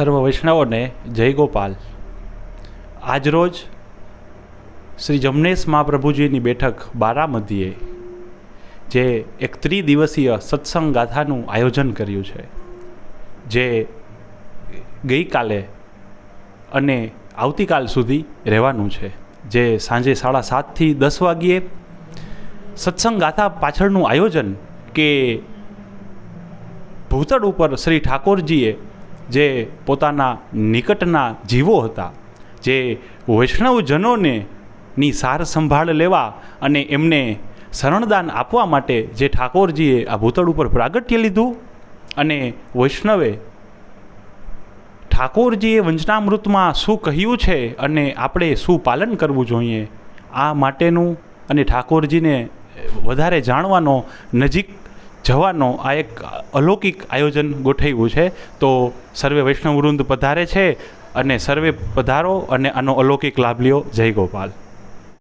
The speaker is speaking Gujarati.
સર્વ વૈષ્ણવોને જય ગોપાલ. આજરોજ શ્રી જમનેશ મહાપ્રભુજીની બેઠક બારામતીએ જે એક ત્રિદિવસીય સત્સંગ ગાથાનું આયોજન કર્યું છે, જે ગઈકાલે અને આવતીકાલ સુધી રહેવાનું છે, જે સાંજે 7:30 થી 10 વાગ્યે સત્સંગ ગાથા પાછળનું આયોજન કે ભૂતળ ઉપર શ્રી ઠાકોરજીએ જે પોતાના નિકટના જીવો હતા, જે વૈષ્ણવજનોને ની સાર સંભાળ લેવા અને એમને શરણદાન આપવા માટે જે ઠાકોરજીએ આ ભૂતળ ઉપર પ્રાગટ્ય લીધું અને વૈષ્ણવે ઠાકોરજીએ વંચનામૃતમાં શું કહ્યું છે અને આપણે શું પાલન કરવું જોઈએ, આ માટેનું અને ઠાકોરજીને વધારે જાણવાનો, નજીક જવાનો આ એક અલૌકિક આયોજન ગોઠવ્યું છે. તો સર્વે વૈષ્ણવ વૃંદ પધારે છે અને સર્વે પધારો અને આનો અલૌકિક લાભ લ્યો. જય ગોપાલ.